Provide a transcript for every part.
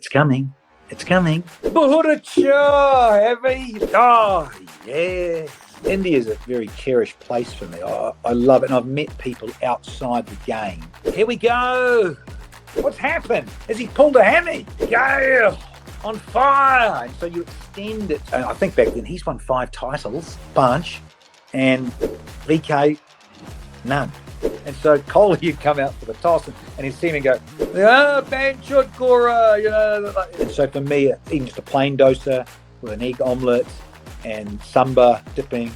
It's coming. It's coming. Bhuracha, heavy. Oh, yeah. India is a very cherished place for me. I love it. And I've met people outside the game. Here we go. What's happened? Has he pulled a hammy? Yeah. On fire. And so you extend it. I think back then he's won 5 titles, bunch, and VK, none. And so Kohli, you'd come out for the toss and he'd see me go, Banter, Cora, you know. And so for me, even just a plain dosa with an egg omelette and samba dipping.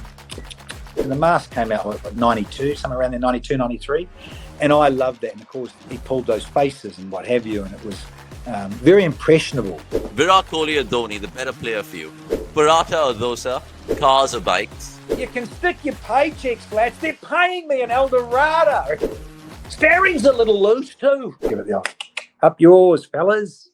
And the mask came out with 92, somewhere around there, 92, 93. And I loved that. And of course, he pulled those faces and what have you. And it was very impressionable. Virat Kohli or Dhoni, the better player for you? Paratha or dosa? Cars or bikes? You can stick your paychecks, flats. They're paying me an Eldorado. Steering's a little loose too. Give it the old. Up yours, fellas.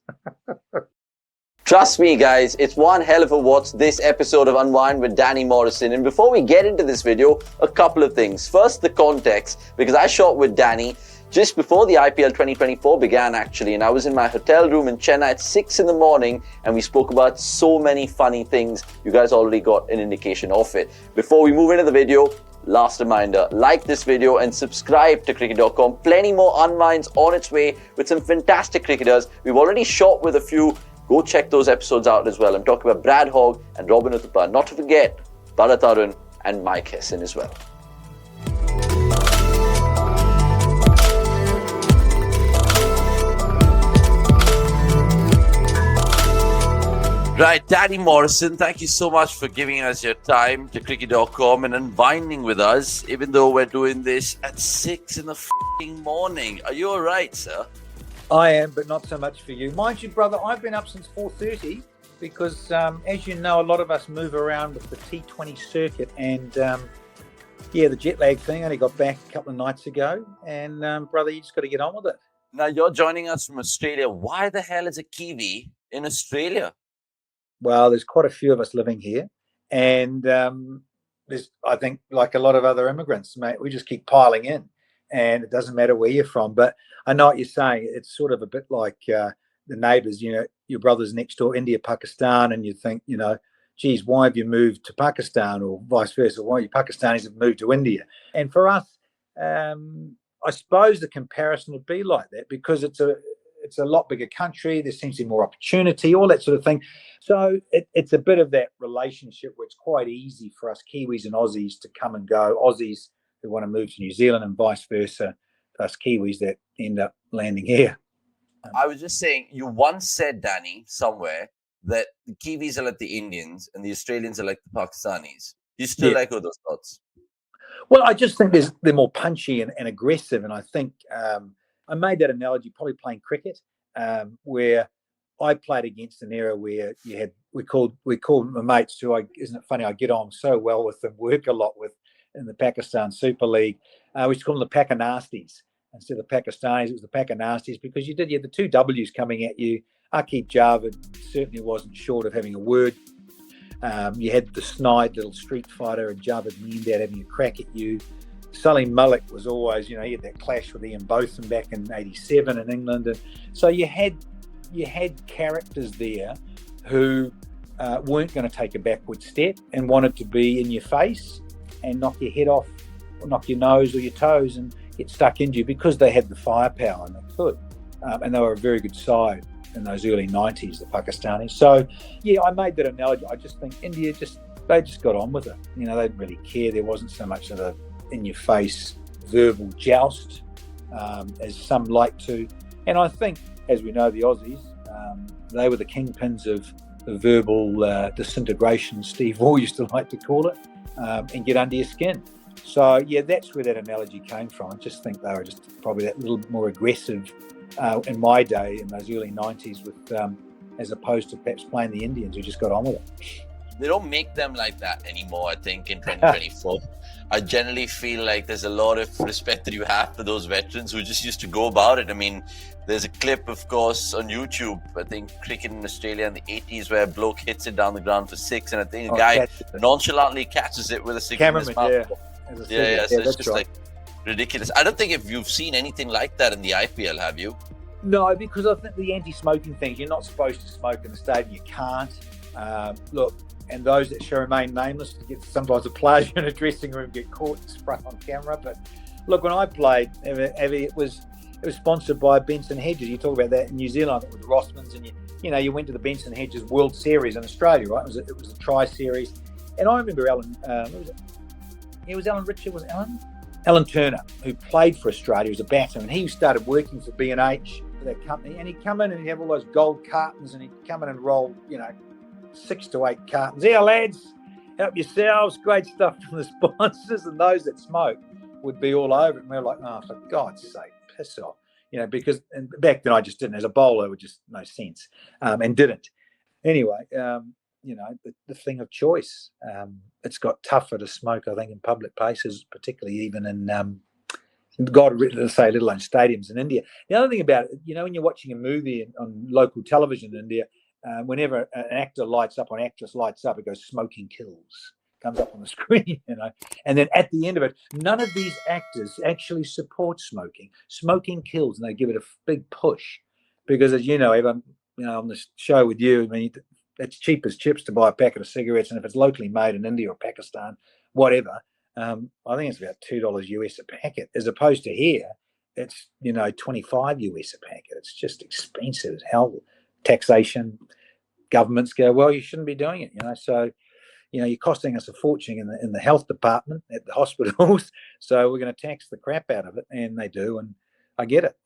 Trust me, guys, it's one hell of a watch, this episode of Unwind with Danny Morrison. And before we get into this video, a couple of things. First, the context, because I shot with Danny just before the IPL 2024 began, actually, and I was in my hotel room in Chennai at 6 in the morning, and we spoke about so many funny things. You guys already got an indication of it. Before we move into the video, last reminder, like this video and subscribe to cricket.com. Plenty more unwinds on its way with some fantastic cricketers. We've already shot with a few. Go check those episodes out as well. I'm talking about Brad Hogg and Robin Uthappa. Not to forget, Bharat Arun and Mike Hesson as well. Right, Danny Morrison, thank you so much for giving us your time to cricket.com and unwinding with us, even though we're doing this at 6 in the morning. Are you all right, sir? I am, but not so much for you. Mind you, brother, I've been up since 4:30 because, as you know, a lot of us move around with the T20 circuit. And, the jet lag thing, I only got back a couple of nights ago. And, brother, you just got to get on with it. Now, you're joining us from Australia. Why the hell is a Kiwi in Australia? Well, there's quite a few of us living here. And there's, I think, like a lot of other immigrants, mate, we just keep piling in. And it doesn't matter where you're from. But I know what you're saying. It's sort of a bit like the neighbours, you know, your brother's next door, India, Pakistan, and you think, you know, geez, why have you moved to Pakistan, or vice versa? Why you Pakistanis have moved to India? And for us, I suppose the comparison would be like that because it's a lot bigger country. There seems to be more opportunity, all that sort of thing. So it's a bit of that relationship where it's quite easy for us Kiwis and Aussies to come and go. Aussies who want to move to New Zealand and vice versa, us Kiwis that end up landing here. I was just saying, you once said, Danny, somewhere, that the Kiwis are like the Indians and the Australians are like the Pakistanis. Do you still echo those thoughts? Well, I just think they're more punchy and aggressive. And I think I made that analogy probably playing cricket, where I played against an era where we called my mates who isn't it funny? I get on so well with them, work a lot with in the Pakistan Super League. We used to call them the Pakanasties. Instead of Pakistanis, it was the Pakanasties because you had the 2 W's coming at you. Aqib Javed certainly wasn't short of having a word. You had the snide little street fighter and Javed Miandad having a crack at you. Salim Malik was always, he had that clash with Ian Botham back in '87 in England. And so you had characters there who weren't going to take a backward step and wanted to be in your face and knock your head off, or knock your nose or your toes and get stuck into you because they had the firepower and they could. And they were a very good side in those early 90s, the Pakistanis. So, I made that analogy. I just think India they just got on with it. They didn't really care. There wasn't so much of a in-your-face verbal joust as some like to. And I think, as we know, the Aussies, they were the kingpins of the verbal disintegration, Steve Waugh used to like to call it, and get under your skin. So, that's where that analogy came from. I just think they were just probably that little more aggressive in my day, in those early 90s, with as opposed to perhaps playing the Indians who just got on with it. They don't make them like that anymore, I think, in 2024. I generally feel like there's a lot of respect that you have for those veterans who just used to go about it. I mean, there's a clip, of course, on YouTube, I think, cricket in Australia in the 80s, where a bloke hits it down the ground for 6, and I think a guy nonchalantly catches it with a cigarette in his mouth. So it's just like ridiculous. I don't think if you've seen anything like that in the IPL, have you? No, because I think the anti-smoking thing, you're not supposed to smoke in the stadium. You can't. Look, and those that shall remain nameless, get sometimes a pleasure in a dressing room get caught and sprung on camera. But look, when I played, it was sponsored by Benson Hedges. You talk about that in New Zealand with the Rossmans, and you went to the Benson Hedges World Series in Australia, right? It was a tri-series, and I remember Alan. It was Alan Richard. Was it Alan? Alan Turner, who played for Australia, was a batter, and he started working for B&H, for that company, and he'd come in and he'd have all those gold cartons, and he'd come in and roll, 6 to 8 cartons. Here, lads, help yourselves. Great stuff from the sponsors, and those that smoke would be all over it. And we were like, oh, for God's sake, piss off. Because back then I just didn't. As a bowler, it was just no sense, and didn't. Anyway, the thing of choice. It's got tougher to smoke, I think, in public places, particularly even in, God, say, let alone stadiums in India. The other thing about it, when you're watching a movie on local television in India, whenever an actor lights up or an actress lights up, it goes "smoking kills," comes up on the screen, and then at the end of it, none of these actors actually support smoking. Smoking kills, and they give it a big push, because as you know, Evan, on this show with you, I mean, it's cheap as chips to buy a packet of cigarettes, and if it's locally made in India or Pakistan, whatever, I think it's about $2 US a packet, as opposed to here, it's $25 US a packet. It's just expensive as hell. Taxation, governments go, well, you shouldn't be doing it, so you're costing us a fortune in the health department at the hospitals, so we're going to tax the crap out of it, and they do, and I get it,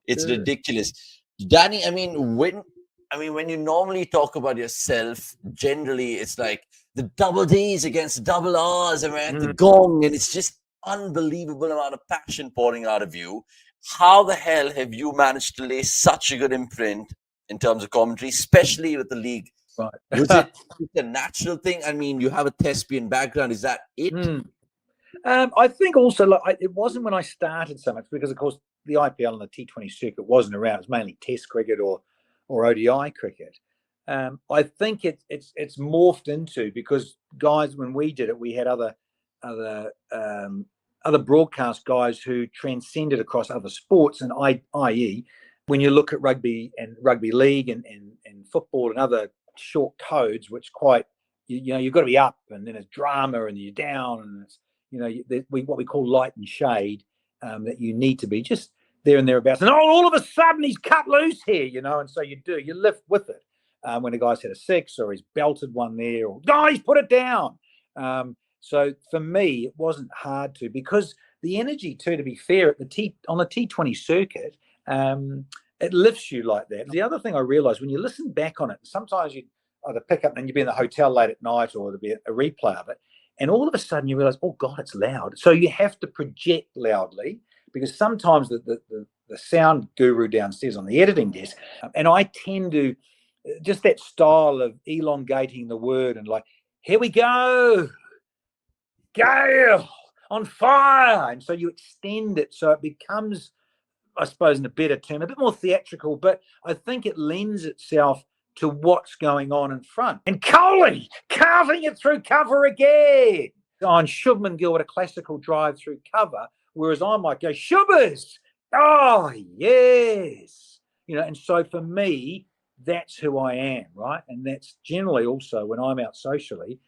It's ridiculous. Danny, when you normally talk about yourself, generally it's like the double D's against double R's, and the gong, and it's just unbelievable amount of passion pouring out of you. How the hell have you managed to lay such a good imprint in terms of commentary, especially with the league? Right. Was it a natural thing? I mean, you have a thespian background. Is that it? I think also, it wasn't when I started so much, because, of course, the IPL and the T20 circuit wasn't around. It was mainly Test cricket or ODI cricket. I think it's morphed into, because guys, when we did it, we had other broadcast guys who transcended across other sports, and i.e., when you look at rugby and rugby league and football and other short codes, which quite, you've got to be up, and then there's drama, and you're down, and it's, what we call light and shade, that you need to be just there and thereabouts. And all of a sudden he's cut loose here, and so you lift with it. When a guy's hit a 6 or he's belted one there, or he's put it down. So for me, it wasn't hard to, because the energy too, to be fair, on the T20 circuit, it lifts you like that. The other thing I realised, when you listen back on it, sometimes you either pick up and you'd be in the hotel late at night, or there'd be a replay of it, and all of a sudden you realise, oh God, it's loud. So you have to project loudly, because sometimes the sound guru downstairs on the editing desk, and I tend to, just that style of elongating the word, and like, here we go, Gale, on fire. And so you extend it so it becomes, I suppose, in a better term, a bit more theatrical, but I think it lends itself to what's going on in front. And Kohli carving it through cover again. And Shubman Gill with a classical drive through cover, whereas I might go, Shubbers, oh, yes. And so for me, that's who I am, right? And that's generally also, when I'm out socially,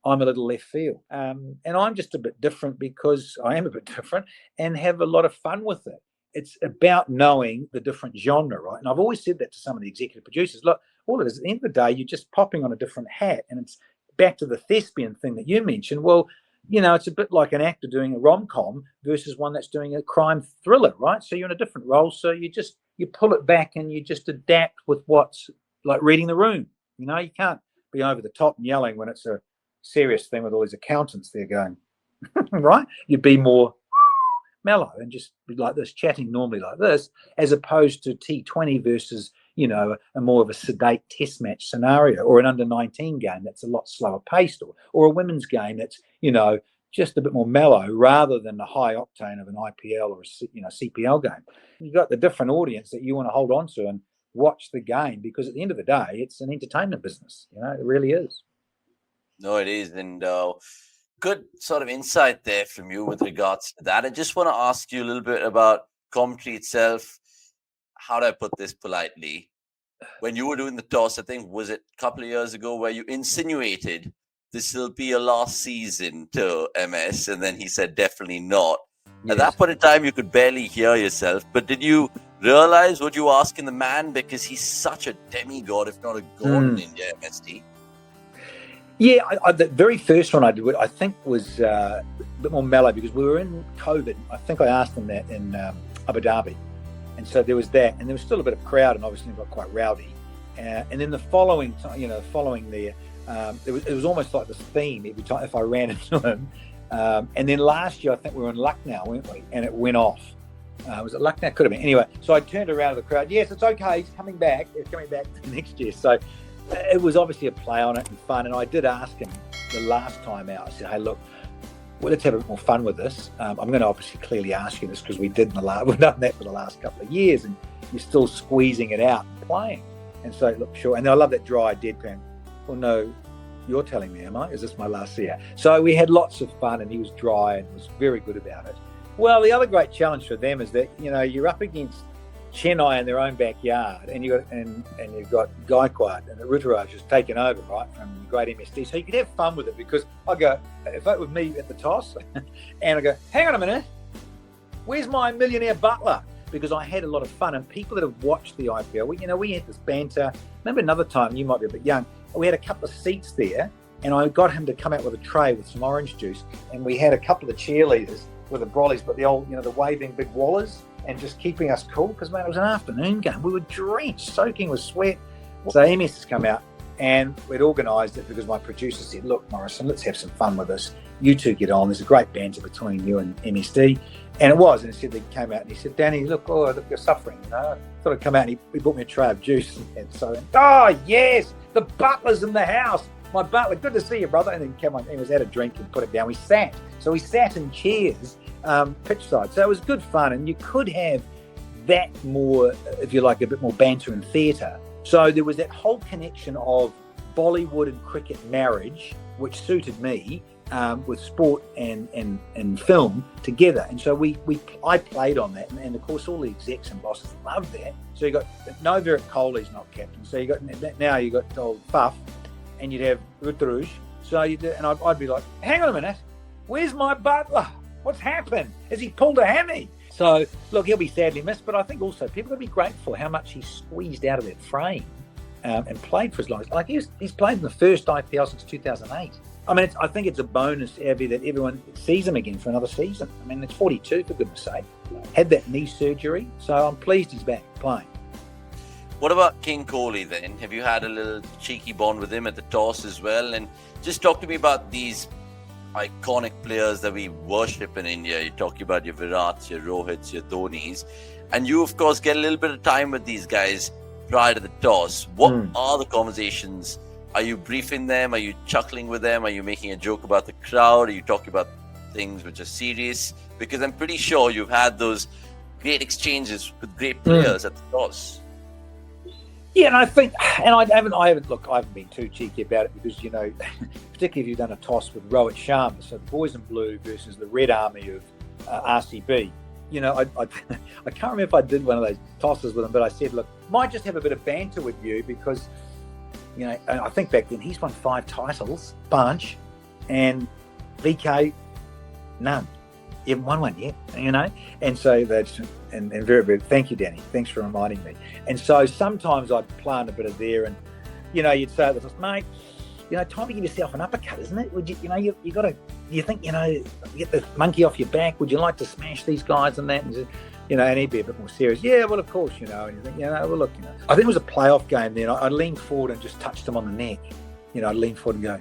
I'm a little left field. And I'm just a bit different, because I am a bit different and have a lot of fun with it. It's about knowing the different genre, right? And I've always said that to some of the executive producers. Look, all it is, at the end of the day, you're just popping on a different hat. And it's back to the thespian thing that you mentioned. Well, it's a bit like an actor doing a rom-com versus one that's doing a crime thriller, right? So you're in a different role. So you pull it back, and you just adapt with what's like reading the room. You can't be over the top and yelling when it's a serious thing with all these accountants there going, right? You'd be more mellow and just be like this, chatting normally like this, as opposed to T20 versus, a more of a sedate test match scenario, or an under-19 game that's a lot slower paced, or a women's game that's, just a bit more mellow, rather than the high octane of an IPL or a CPL game. You've got the different audience that you want to hold on to and watch the game, because at the end of the day, it's an entertainment business. It really is. No, it is. And good sort of insight there from you with regards to that. I just want to ask you a little bit about commentary itself. how do I put this politely? When you were doing the toss, I think, was it a couple of years ago, where you insinuated this will be your last season to MS, and then he said definitely not. Yes. At that point in time, you could barely hear yourself. But did you realize what you were asking the man? Because he's such a demigod, if not a god in India, MSD. Yeah, the very first one I did, I think, was a bit more mellow because we were in COVID. I think I asked them that in Abu Dhabi. And so there was that, and there was still a bit of crowd, and obviously it got quite rowdy. And then the following there, it was almost like this theme every time if I ran into him. And then last year, I think we were in Lucknow, weren't we? And it went off. Was it Lucknow? Could have been. Anyway, so I turned around to the crowd. Yes, it's okay. He's coming back. He's coming back next year. So it was obviously a play on it and fun. And I did ask him the last time out. I said, hey, look, well, let's have a bit more fun with this. I'm going to obviously clearly ask you this because we've done that for the last couple of years, and you're still squeezing it out and playing. And so, look, sure. And I love that dry deadpan. Well, no, you're telling me, am I? Is this my last year? So we had lots of fun, and he was dry and was very good about it. Well, the other great challenge for them is that, you're up against Chennai in their own backyard, and you've got Gaikwad and the Ruturaj just taken over, right, from the great MSD. So you could have fun with it, because I go, if it was me at the toss, and I go, hang on a minute, where's my millionaire butler? Because I had a lot of fun, and people that have watched the IPL, we had this banter. Remember another time, you might be a bit young, we had a couple of seats there, and I got him to come out with a tray with some orange juice, and we had a couple of the cheerleaders with the brollies, but the old, the waving big wallers, and just keeping us cool, because, man, it was an afternoon game. We were drenched, soaking with sweat. So MS has come out, and we'd organised it because my producer said, look, Morrison, let's have some fun with this. You two get on. There's a great banter between you and MSD. And it was. And he said, they came out and he said, Danny, look, you're suffering. I thought I'd come out, and he brought me a tray of juice. And so, yes, the butler's in the house. My butler, good to see you, brother. And then came on, he was had a drink and put it down. We sat. So we sat in chairs, pitch side. So it was good fun, and you could have that more, if you like, a bit more banter and theatre. So there was that whole connection of Bollywood and cricket marriage, which suited me, with sport and film together. And so I played on that, and of course all the execs and bosses loved that. So you got Virat Kohli's not captain, so you got old Fuff, and you'd have Rutuj. So I'd be like, hang on a minute, where's my butler? What's happened? Has he pulled a hammy? So, look, he'll be sadly missed, but I think also people will be grateful how much he squeezed out of that frame and played for as long as... Like, he's played in the first IPL since 2008. I mean, I think it's a bonus, Avi, that everyone sees him again for another season. I mean, it's 42, for goodness sake. Had that knee surgery, so I'm pleased he's back playing. What about King Kohli then? Have you had a little cheeky bond with him at the toss as well? And just talk to me about these iconic players that we worship in India. You're talking about your Virats, your Rohits, your Dhonis, and you of course get a little bit of time with these guys prior to the toss. What are the conversations? Are you briefing them? Are you chuckling with them? Are you making a joke about the crowd? Are you talking about things which are serious? Because I'm pretty sure you've had those great exchanges with great players at the toss. Yeah, and I think, and I haven't been too cheeky about it, because, particularly if you've done a toss with Rohit Sharma, so the boys in blue versus the red army of RCB. I can't remember if I did one of those tosses with him, but I said, look, might just have a bit of banter with you, because, and I think back then he's won 5 titles, bunch, and VK, none. You haven't won one yet, and so that's, and very, very, thank you, Danny. Thanks for reminding me. And so sometimes I'd plant a bit of there, and, you'd say to us, mate, time to give yourself an uppercut, isn't it? Would you, you got to, you think, get the monkey off your back, would you like to smash these guys and that? And, and he'd be a bit more serious. Yeah, well, of course, and you think, well, look, I think it was a playoff game then. I'd lean forward and just touched him on the neck. I'd lean forward and go,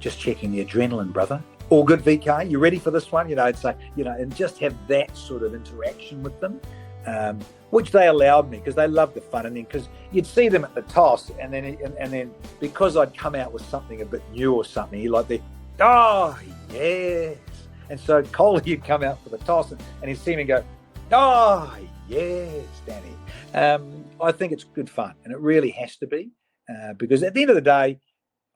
just checking the adrenaline, brother. All good, VK? You ready for this one? I'd say, and just have that sort of interaction with them, which they allowed me, because they loved the fun. And then, because you'd see them at the toss, and then because I'd come out with something a bit new or something, yes. And so Kohli, you'd come out for the toss, and he'd see me go, yes, Danny. I think it's good fun, and it really has to be, because at the end of the day,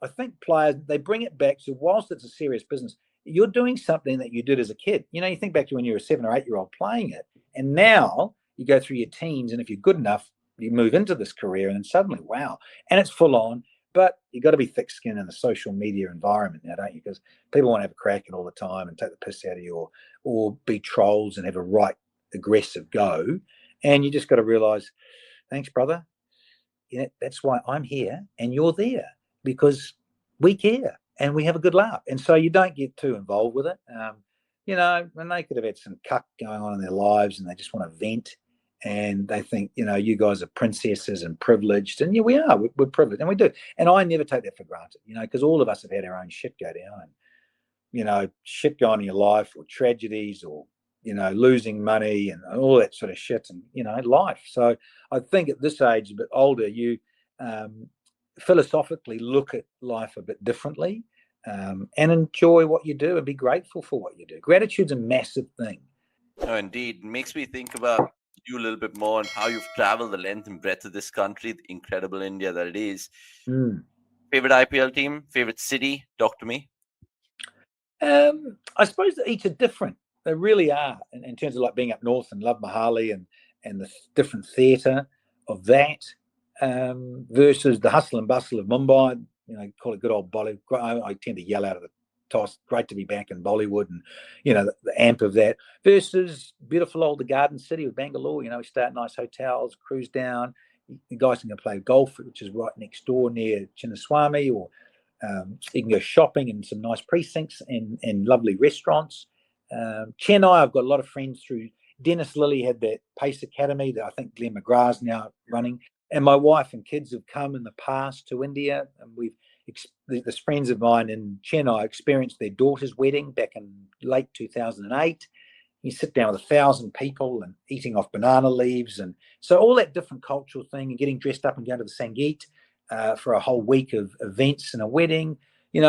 I think players, they bring it back to, whilst it's a serious business, you're doing something that you did as a kid. You think back to when you were a 7 or 8 year old playing it, and now you go through your teens, and if you're good enough, you move into this career, and then suddenly, wow, and it's full on. But you've got to be thick-skinned in the social media environment now, don't you? Because people want to have a crack at all the time and take the piss out of you, or be trolls and have a right aggressive go. And you just got to realise, thanks, brother. That's why I'm here and you're there, because we care and we have a good laugh. And so you don't get too involved with it. When they could have had some cuck going on in their lives and they just want to vent, and they think, you guys are princesses and privileged. And yeah, we are. We're privileged, and we do. And I never take that for granted, because all of us have had our own shit go down, and, shit go on in your life, or tragedies, or, losing money and all that sort of shit, and, life. So I think at this age, a bit older, you philosophically look at life a bit differently, and enjoy what you do and be grateful for what you do. Gratitude's a massive thing. Oh, indeed. It makes me think about you a little bit more and how you've traveled the length and breadth of this country, the incredible India that it is. Favorite IPL team, favorite city? Talk to me. I suppose that each are different. They really are, in terms of like being up north and love Mohali and the different theatre of that, versus the hustle and bustle of Mumbai. Call it good old Bollywood. I tend to yell out of the toss. Great to be back in Bollywood, and the amp of that, versus beautiful old the Garden City of Bangalore. We stay at nice hotels, cruise down. The guys can go play golf, which is right next door near Chinnaswamy, or you can go shopping in some nice precincts and lovely restaurants. Chennai, I've got a lot of friends through. Dennis Lilly had that Pace Academy that I think Glenn McGrath's now running. And my wife and kids have come in the past to India, and there's friends of mine in Chennai experienced their daughter's wedding back in late 2008. You sit down with 1,000 people and eating off banana leaves, and so all that different cultural thing, and getting dressed up and going to the Sangeet for a whole week of events and a wedding.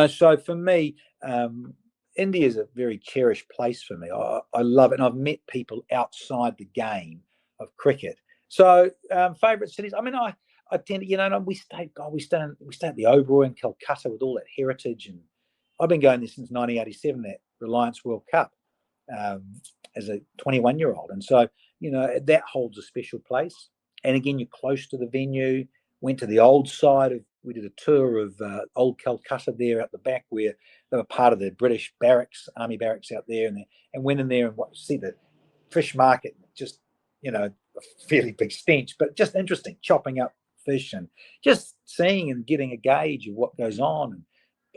So for me, India is a very cherished place for me. I love it, and I've met people outside the game of cricket. So favourite cities. I mean, I tend to, we stay at the Oberoi in Calcutta with all that heritage, and I've been going there since 1987, that Reliance World Cup, as a 21-year-old, and so that holds a special place. And again, you're close to the venue. Went to the old side of. We did a tour of old Calcutta there at the back, where they were part of the British barracks, army barracks out there, and went in there and see the fish market. Just a fairly big stench, but just interesting, chopping up fish and just seeing and getting a gauge of what goes on. And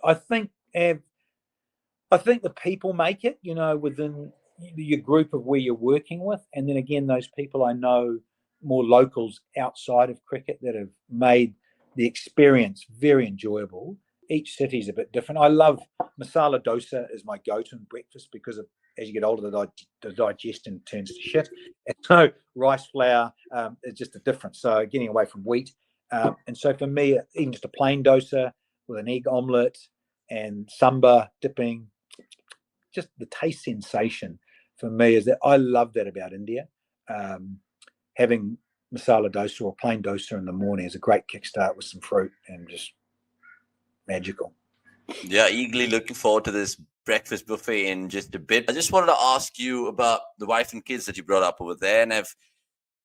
I think the people make it, within your group of where you're working with, and then again, those people I know, more locals outside of cricket, that have made the experience very enjoyable. Each city is a bit different. I love Masala Dosa as my go-to breakfast, because as you get older, the digestion turns to shit. And so rice flour is just a difference. So getting away from wheat. And so for me, even just a plain dosa with an egg omelette and sambar dipping, just the taste sensation for me is that I love that about India. Having masala dosa or plain dosa in the morning is a great kickstart with some fruit, and just magical. Yeah, eagerly looking forward to this breakfast buffet in just a bit. I just wanted to ask you about the wife and kids that you brought up over there, and I've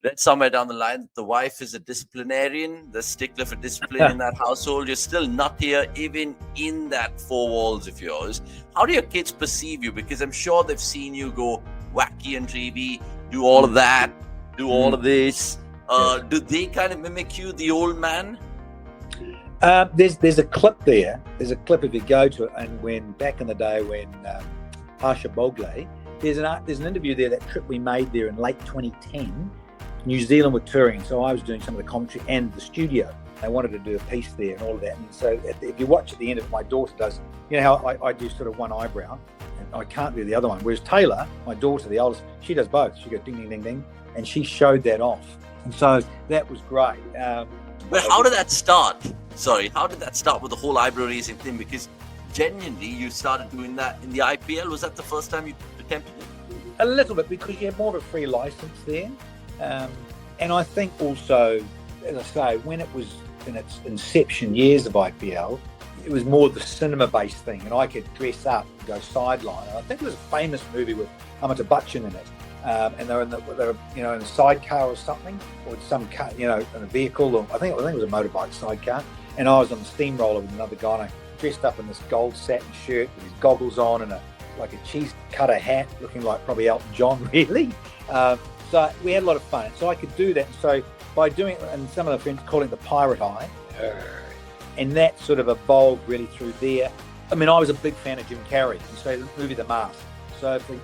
read somewhere down the line that the wife is a disciplinarian, the stickler for discipline in that household. You're still nuttier even in that four walls of yours. How do your kids perceive you? Because I'm sure they've seen you go wacky on TV, do all of that, do all of this. Do they kind of mimic you, the old man? There's a clip there. There's a clip if you go to it, and when back in the day when Harsha Bogle, there's an interview there, that trip we made there in late 2010. New Zealand were touring, so I was doing some of the commentary and the studio. They wanted to do a piece there and all of that. And so if you watch at the end of it, my daughter does, how I do sort of one eyebrow, and I can't do the other one. Whereas Taylor, my daughter, the oldest, she does both. She goes ding, ding, ding, ding, and she showed that off. And so that was great. But how did that start? Sorry, how did that start with the whole eyebrow raising thing? Because genuinely, you started doing that in the IPL. Was that the first time you attempted it? A little bit, because you have more of a free license there. And I think also, as I say, when it was in its inception years of IPL, it was more the cinema-based thing, and I could dress up and go sideline. And I think there was a famous movie with Amitabh Bachchan in it, and they're in a sidecar or something, or some car, in a vehicle, or I think it was a motorbike sidecar. And I was on the steamroller with another guy, and I dressed up in this gold satin shirt with his goggles on and a cheese cutter hat, looking like probably Elton John, really. So we had a lot of fun. So I could do that. So by doing it, and some of the friends call it the pirate eye, and that sort of evolved really through there. I mean, I was a big fan of Jim Carey, and so the movie The Mask. So for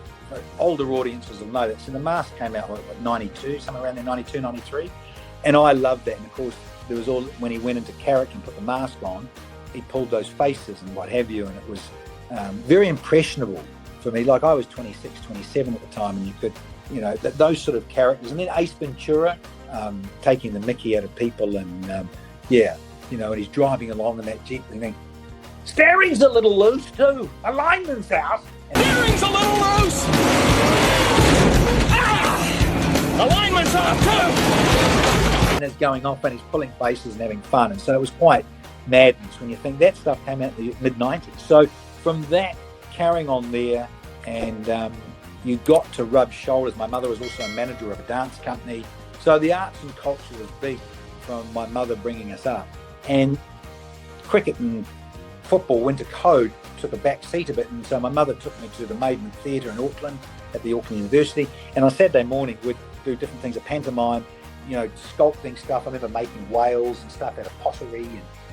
older audiences will know that. So The Mask came out like 92, somewhere around there, 92, 93. And I loved that. And of course, there was when he went into character and put the mask on, he pulled those faces and what have you. And it was very impressionable for me. Like I was 26, 27 at the time, and you could, those sort of characters. And then Ace Ventura, taking the mickey out of people, and and he's driving along in that Jeep and think, steering's a little loose too. A lineman's house. Steering's a little loose. A lineman's house too. And it's going off and he's pulling faces and having fun. And so it was quite madness when you think that stuff came out in the mid-90s. So from that, carrying on there, and you got to rub shoulders. My mother was also a manager of a dance company. So the arts and culture was big from my mother bringing us up. And cricket and football, winter code, took a back seat a bit. And so my mother took me to the Maiden Theatre in Auckland, at the Auckland University. And on Saturday morning, we'd do different things, a pantomime, sculpting stuff. I remember making whales and stuff out of pottery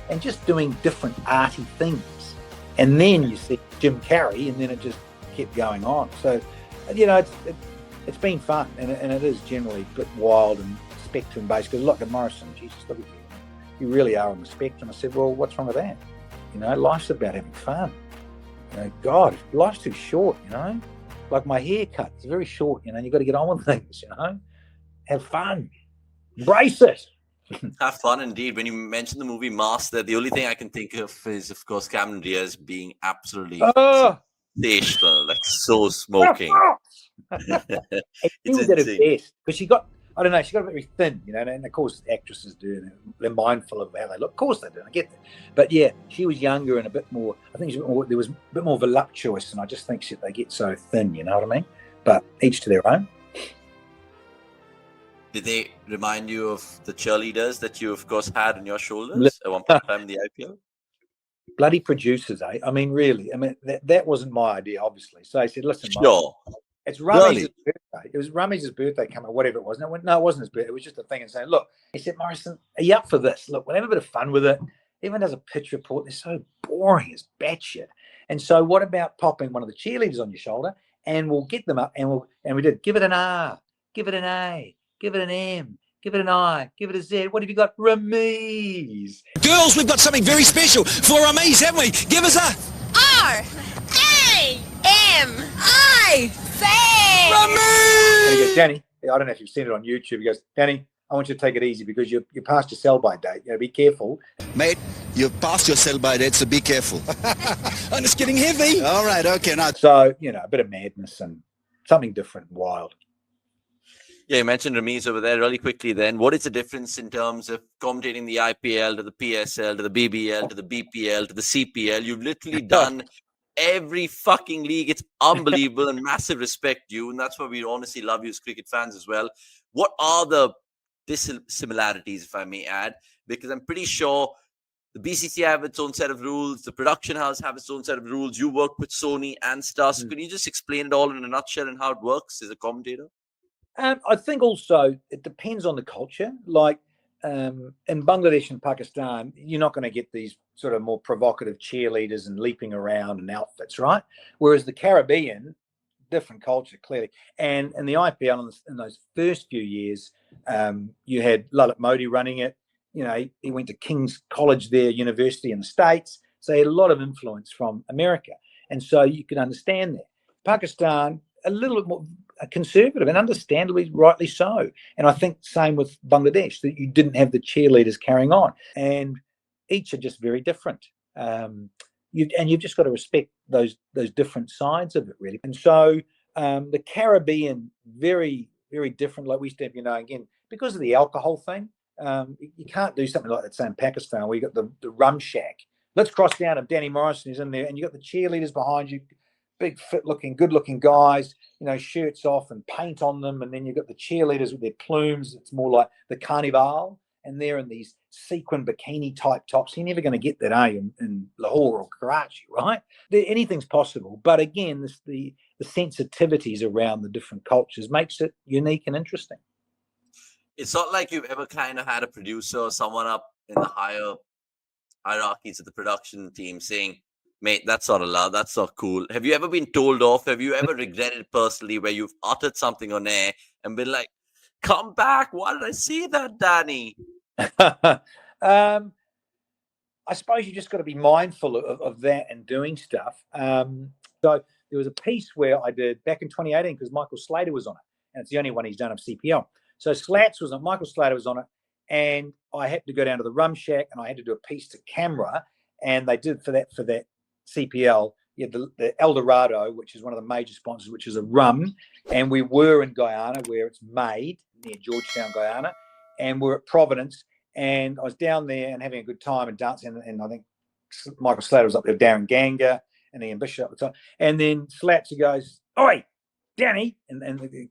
and just doing different arty things. And then you see Jim Carey, and then it just kept going on. So, it's been fun, and it is generally a bit wild and spectrum-based. Because look at Morrison, Jesus, look at you. You really are on the spectrum. I said, well, what's wrong with that? Life's about having fun. God, life's too short, Like my haircut, it's very short, you've got to get on with things, Have fun. Embrace it. Have fun indeed. When you mentioned the movie Master, the only thing I can think of is, of course, Cameron Diaz being absolutely sensational, like so smoking. She was at her best because she got a bit very thin, and of course actresses do, and they're mindful of how they look. Of course they do, I get that. But yeah, she was younger and a bit more, I think there was a bit more voluptuous, and I just think they get so thin, you know what I mean? But each to their own. Did they remind you of the cheerleaders that you, of course, had on your shoulders at one point in time in the IPL? Bloody producers, eh? I mean, really. I mean, that wasn't my idea, obviously. So I said, listen, sure. It's Ramesh's birthday. It was Ramesh's birthday coming, whatever it was. No, it wasn't his birthday. It was just a thing and saying, look, he said, Morrison, are you up for this? Look, we'll have a bit of fun with it. Everyone does a pitch report. They're so boring as batshit. And so what about popping one of the cheerleaders on your shoulder, and we'll get them up, and we did. Give it an R, give it an A, give it an M, give it an I, give it a Z. What have you got? Ramesh. Girls, we've got something very special for Ramesh, haven't we? Give us a R A M I Z. And he goes, Danny, I don't know if you've seen it on YouTube. He goes, Danny, I want you to take it easy because you're past your sell-by date. Be careful. Mate, you've passed your sell-by date, so be careful. and it's getting heavy. All right, okay. Now. So, a bit of madness and something different and wild. Yeah, you mentioned Ramesh over there really quickly then. What is the difference in terms of commentating the IPL to the PSL to the BBL to the BPL to the CPL? You've literally done every fucking league. It's unbelievable and massive respect due. And that's why we honestly love you as cricket fans as well. What are the dissimilarities, if I may add? Because I'm pretty sure the BCCI have its own set of rules. The production house have its own set of rules. You work with Sony and stuff. So can you just explain it all in a nutshell and how it works as a commentator? I think also it depends on the culture. Like in Bangladesh and Pakistan, you're not going to get these sort of more provocative cheerleaders and leaping around and outfits, right? Whereas the Caribbean, different culture, clearly. And in the IPL, in those first few years, you had Lalit Modi running it. He went to King's College there, university in the States. So he had a lot of influence from America. And so you can understand that. Pakistan, a little bit more conservative, and understandably, rightly so. And I think same with Bangladesh, that you didn't have the cheerleaders carrying on, and each are just very different. You've just got to respect those different sides of it, really. And so the Caribbean, very, very different. Like we used to have, again, because of the alcohol thing, you can't do something like that, say in Pakistan, where you got the rum shack. Let's cross down, and Danny Morrison is in there, and you got the cheerleaders behind you big, fit-looking, good-looking guys, shirts off and paint on them, and then you've got the cheerleaders with their plumes. It's more like the carnival, and they're in these sequin bikini-type tops. You're never going to get that, are you, in Lahore or Karachi, right? Anything's possible. But again, the sensitivities around the different cultures makes it unique and interesting. It's not like you've ever kind of had a producer or someone up in the higher hierarchies of the production team saying, mate, that's not allowed, that's not cool. Have you ever been told off? Have you ever regretted personally where you've uttered something on air and been like, come back, why did I say that, Danny? I suppose you just got to be mindful of that and doing stuff. So there was a piece where I did back in 2018 because Michael Slater was on it, and it's the only one he's done of CPL. So Slats was on, Michael Slater was on it, and I had to go down to the rum shack and I had to do a piece to camera, and they did for that CPL. You had the El Dorado, which is one of the major sponsors, which is a rum, and we were in Guyana where it's made near Georgetown, Guyana, and we're at Providence, and I was down there and having a good time and dancing, and I think Michael Slater was up there, Darren Ganga and Ian Bishop at the time, and then Slats goes, "Oi, Danny," and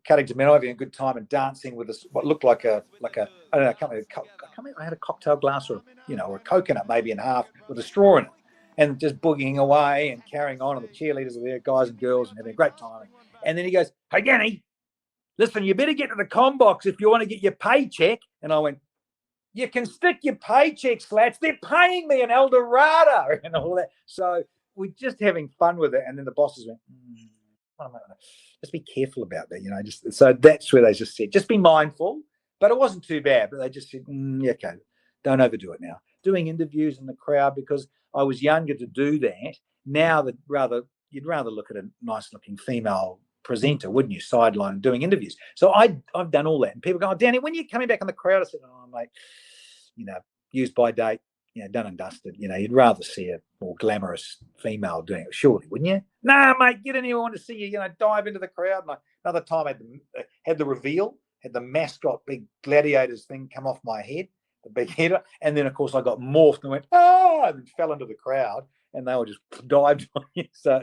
cutting to me, having a good time and dancing with this what looked like a I don't know, I can't remember, I had a cocktail glass or a coconut maybe in half with a straw in it, and just boogieing away and carrying on, and the cheerleaders are there, guys and girls, and having a great time. And then he goes, "Hey, Danny, listen, you better get to the com box if you want to get your paycheck." And I went, "You can stick your paycheck, Slats. They're paying me an El Dorado," and all that. So we're just having fun with it. And then the bosses went, just be careful about that, so that's where they just said, just be mindful. But it wasn't too bad. But they just said, okay, don't overdo it now. Doing interviews in the crowd, because I was younger to do that. Now you'd rather look at a nice looking female presenter, wouldn't you? Sideline and doing interviews. So I've done all that. And people go, "Oh, Danny, when are you coming back in the crowd?" I said, "Oh, mate, used by date, done and dusted. You'd rather see a more glamorous female doing it, surely, wouldn't you?" "Nah, mate, get in here. I want to see you, dive into the crowd." And another time I had the reveal, had the mascot big gladiators thing come off my head, the big header. And then, of course, I got morphed and went, "Oh," and fell into the crowd, and they all just dived on you. So,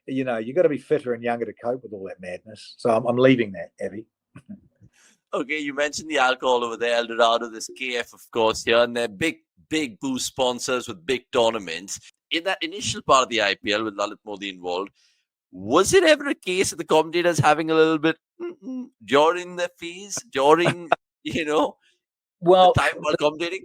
you got to be fitter and younger to cope with all that madness. So I'm leaving that, Abby. Okay, you mentioned the alcohol over there, El Dorado, this KF, of course, here, and they're big boost sponsors with big tournaments. In that initial part of the IPL with Lalit Modi involved, was it ever a case of the commentators having a little bit during the fees, during, the time while commentating?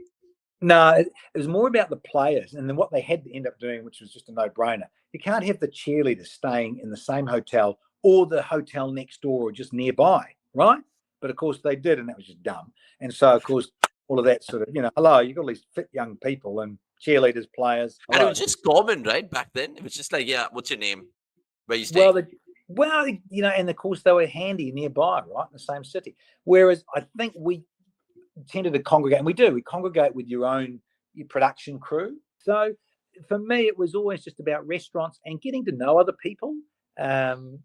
No, it was more about the players, and then what they had to end up doing, which was just a no-brainer. You can't have the cheerleaders staying in the same hotel or the hotel next door or just nearby, right? But of course they did, and that was just dumb. And so, of course, all of that sort of, hello, you've got all these fit young people and cheerleaders, players. Hello. And it was just common, right, back then? It was just like, yeah, what's your name? Where you staying? Well, and of course they were handy nearby, right, in the same city. Whereas I think we tended to congregate, and we congregate with your production crew. So for me, it was always just about restaurants and getting to know other people.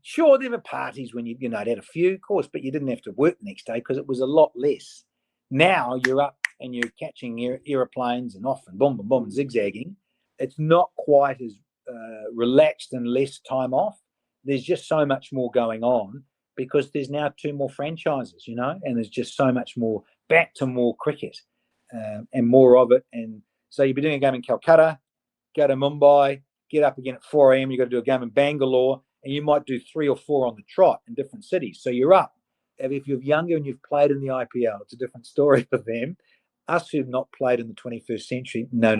Sure, there were parties when you had a few, of course, but you didn't have to work the next day because it was a lot less. Now you're up and you're catching aeroplanes and off and boom, boom, boom, and zigzagging. It's not quite as relaxed and less time off. There's just so much more going on because there's now 2 more franchises, and there's just so much more, back to more cricket and more of it. And so you'll be doing a game in Calcutta, go to Mumbai, get up again at 4 a.m. You've got to do a game in Bangalore, and you might do 3 or 4 on the trot in different cities. So you're up. If you're younger and you've played in the IPL, it's a different story for them. Us who've not played in the 21st century, no.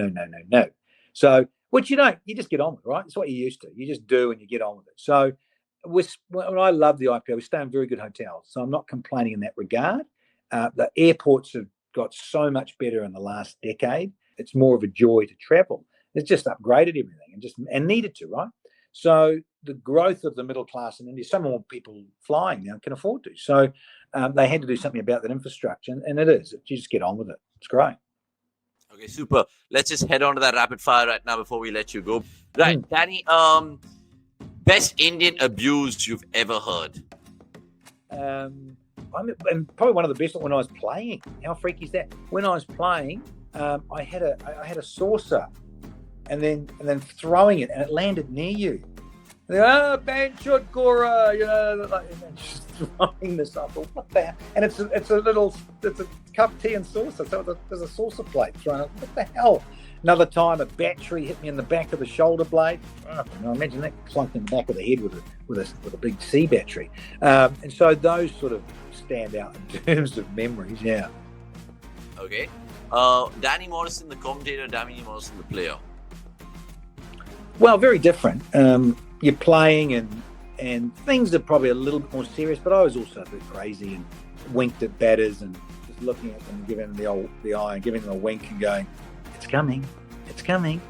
So, which you just get on with, right? It's what you're used to. You just do and you get on with it. So I love the IPL. We stay in very good hotels. So I'm not complaining in that regard. The airports have got so much better in the last decade. It's more of a joy to travel. It's just upgraded everything and needed to, right? So the growth of the middle class in India, so more people flying now can afford to. So they had to do something about that infrastructure, and it is. You just get on with it. It's great. Okay, super. Let's just head on to that rapid fire right now before we let you go. Right, Danny, best Indian abuse you've ever heard? I'm probably one of the best when I was playing. How freaky is that? When I was playing, I had a saucer, and then throwing it, and it landed near you. Banter, Cora, like, and just throwing this up. What the hell? And it's a cup of tea and saucer. So there's a saucer plate thrown up. What the hell? Another time, a battery hit me in the back of the shoulder blade. Imagine that clunked in the back of the head with a big C battery. And so those sort of stand out in terms of memories. Yeah. Okay. Danny Morrison, the commentator. Danny Morrison, the player. Well, very different. You're playing and things are probably a little bit more serious, but I was also a bit crazy and winked at batters and just looking at them, giving them the eye and giving them a wink and going, it's coming.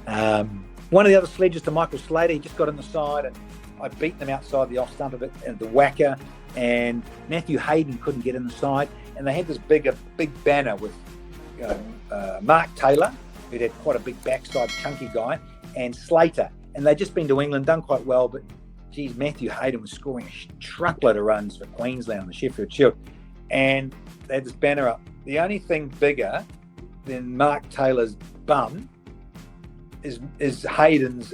One of the other sledges to Michael Slater, he just got on the side and I beat them outside the off stump a bit and the whacker, and Matthew Hayden couldn't get in the side, and they had this big banner with Mark Taylor, who'd had quite a big backside chunky guy, and Slater, and they'd just been to England, done quite well, but geez, Matthew Hayden was scoring a truckload of runs for Queensland on the Sheffield Shield, and they had this banner up. The only thing bigger than Mark Taylor's bum is Hayden's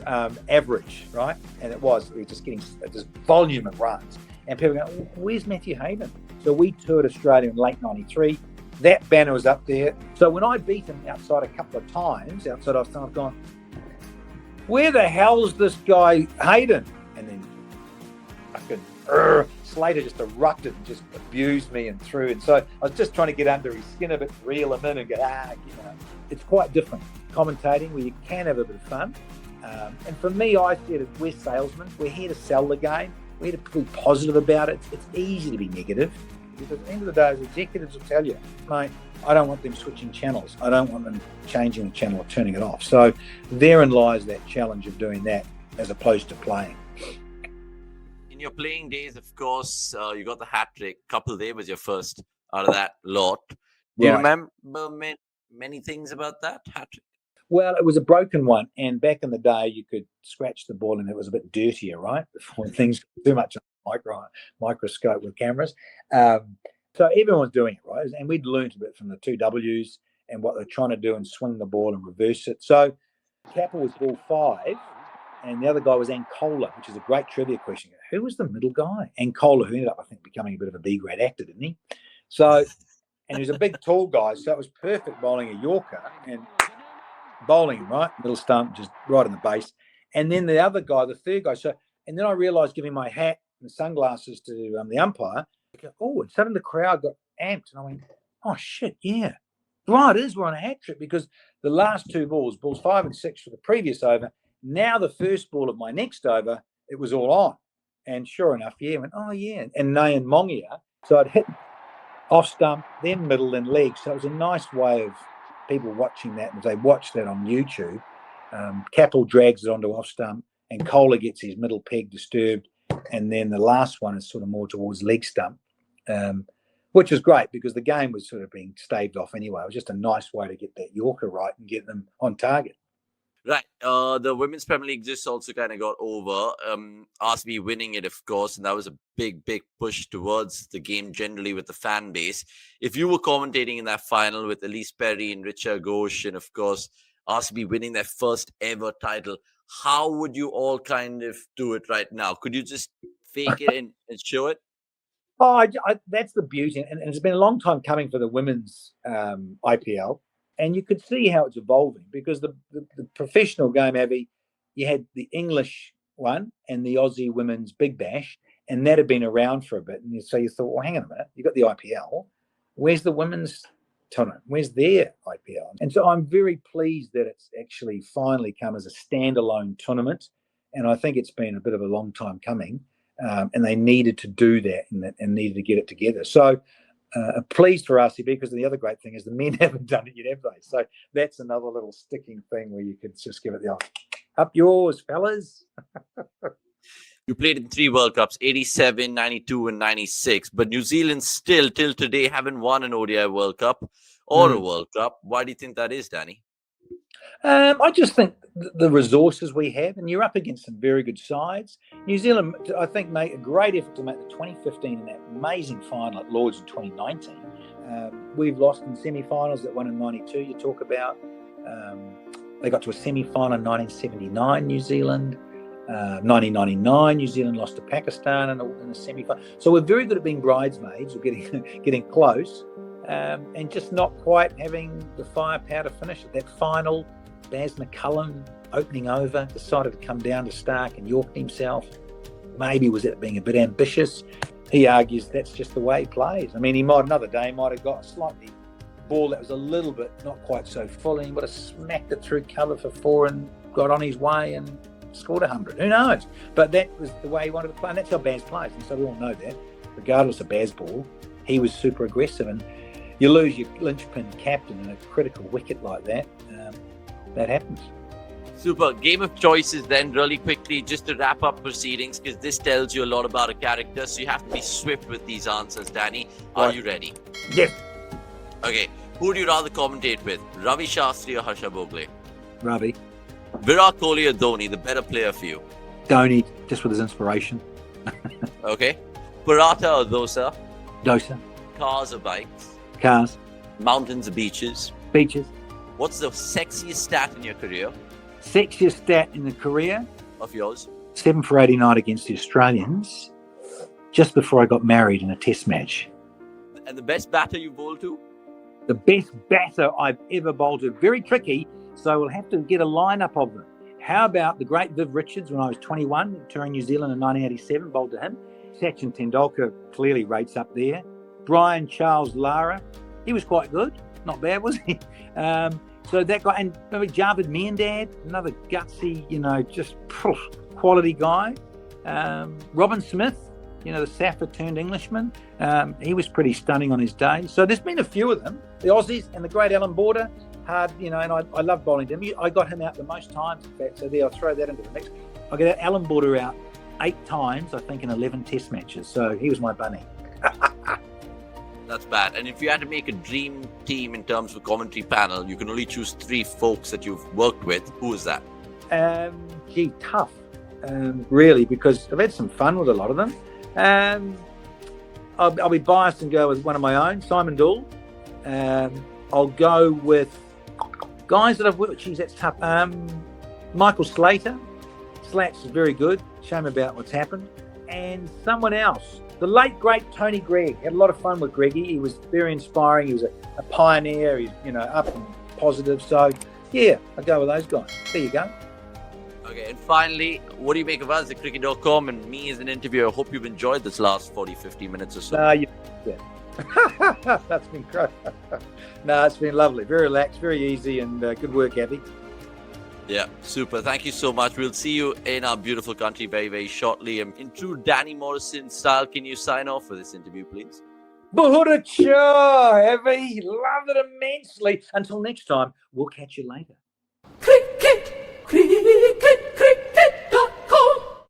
average, right? And it was just getting this volume of runs, and people go, where's Matthew Hayden? So we toured Australia in late '93. That banner was up there. So when I beat him outside a couple of times, outside I've gone, where the hell's this guy Hayden? And then Slater just erupted and just abused me and threw. And so I was just trying to get under his skin a bit, reel him in and go, It's quite different commentating where you can have a bit of fun. And for me, I see it as we're salesmen. We're here to sell the game. We're here to be positive about it. It's easy to be negative because at the end of the day, as executives will tell you, mate, I don't want them switching channels. I don't want them changing the channel or turning it off. So therein lies that challenge of doing that as opposed to playing. In your playing days, of course, you got the hat trick. Couple there was your first out of that lot. Do you remember many things about that hat trick? Well, it was a broken one, and back in the day, you could scratch the ball, and it was a bit dirtier, right? Before things too much on microscope with cameras. So everyone's doing it, right? And we'd learnt a bit from the 2Ws and what they're trying to do and swing the ball and reverse it. So Capper was ball 5, and the other guy was Ancola, which is a great trivia question. Who was the middle guy? Ancola, who ended up, I think, becoming a bit of a B-grade actor, didn't he? So, and he was a big, tall guy, so it was perfect bowling a Yorker and bowling him, right? Middle stump, just right in the base. And then the other guy, the third guy. So, and then I realised giving my hat and sunglasses to the umpire, and suddenly the crowd got amped. And I went, oh, shit, yeah. Right, it is, we're on a hat trick because the last two balls 5 and 6 for the previous over, now the first ball of my next over, it was all on. And sure enough, I went, oh, yeah. And Nay and Mongia. So I'd hit off stump, then middle, then leg. So it was a nice way of people watching that. And if they watch that on YouTube, Capel drags it onto off stump and Kohli gets his middle peg disturbed. And then the last one is sort of more towards leg stump, which was great because the game was sort of being staved off anyway. It was just a nice way to get that Yorker right and get them on target. Right. The Women's Premier League just also kind of got over. RCB winning it, of course, and that was a big push towards the game generally with the fan base. If you were commentating in that final with Elise Perry and Richa Ghosh and, of course, RCB winning their first ever title, how would you all kind of do it right now? Could you just fake it and show it? Oh, that's the beauty. And it's been a long time coming for the women's IPL. And you could see how it's evolving because the professional game, Avi, you had the English one and the Aussie Women's Big Bash, and that had been around for a bit. And so you thought, well, hang on a minute, you've got the IPL. Where's the women's tournament? Where's their IPL? And so I'm very pleased that it's actually finally come as a standalone tournament. And I think it's been a bit of a long time coming. And they needed to do that and needed to get it together. So pleased for RCB because the other great thing is the men haven't done it yet, have they? So that's another little sticking thing where you could just give it the old, up yours, fellas. You played in 3 World Cups, 87, 92, and 96. But New Zealand still, till today, haven't won an ODI World Cup or a World Cup. Why do you think that is, Danny? I just think the resources we have, and you're up against some very good sides. New Zealand, I think, made a great effort to make the 2015 and that amazing final at Lord's in 2019. We've lost in semi-finals that won in 92, you talk about. They got to a semi-final in 1979, New Zealand. 1999, New Zealand lost to Pakistan in a semi-final. So we're very good at being bridesmaids or getting close, and just not quite having the firepower to finish it. That final, Baz McCullum opening over, decided to come down to Stark and York himself. Maybe was it being a bit ambitious? He argues that's just the way he plays. I mean, another day might have got a slightly ball that was a little bit not quite so full, and he would have smacked it through cover for 4 and got on his way and scored 100. Who knows? But that was the way he wanted to play, and that's how Baz plays. And so we all know that, regardless of Baz ball, he was super aggressive. And you lose your linchpin captain in a critical wicket like that, that happens. Super. Game of choices then, really quickly, just to wrap up proceedings, because this tells you a lot about a character, so you have to be swift with these answers, Danny. Are you ready? Yes. Okay. Who do you rather commentate with, Ravi Shastri or Harsha Bhogle? Ravi. Virat Kohli or Dhoni, the better player for you? Dhoni, just with his inspiration. Okay. Paratha or dosa? Dosa. Cars or bikes? Cars. Mountains or beaches? Beaches. What's the sexiest stat in your career? Sexiest stat in the career? Of yours? 7 for 89 against the Australians, just before I got married in a test match. And the best batter you bowled to? The best batter I've ever bowled to. Very tricky, so we'll have to get a lineup of them. How about the great Viv Richards when I was 21, touring New Zealand in 1987, bowled to him. Sachin Tendulkar clearly rates up there. Brian Charles Lara, he was quite good. Not bad, was he? So that guy, and maybe Javed Miandad, another gutsy, just quality guy. Robin Smith, the Safford turned Englishman. He was pretty stunning on his day. So there's been a few of them. The Aussies and the great Alan Border, hard, and I love bowling to him. I got him out the most times, in fact, so there, I'll throw that into the mix. I got Alan Border out 8 times, I think, in 11 test matches. So he was my bunny. That's bad. And if you had to make a dream team in terms of commentary panel, you can only choose 3 folks that you've worked with. Who is that? Tough, really, because I've had some fun with a lot of them. I'll be biased and go with one of my own, Simon Doull. I'll go with guys that I've worked with. Geez, that's tough. Michael Slater. Slats is very good. Shame about what's happened. And someone else. The late, great Tony Gregg. Had a lot of fun with Greggy. He was very inspiring. He was a pioneer. He's, up and positive. So, yeah, I'll go with those guys. There you go. Okay, and finally, what do you make of us at cricket.com and me as an interviewer? I hope you've enjoyed this last 40, 50 minutes or so. Yeah. That's been great. No, it's been lovely. Very relaxed, very easy, and good work, Abby. Yeah, super. Thank you so much. We'll see you in our beautiful country very, very shortly. In true Danny Morrison style, can you sign off for this interview, please? Buddha Cha, Abby. Loved it immensely. Until next time, we'll catch you later.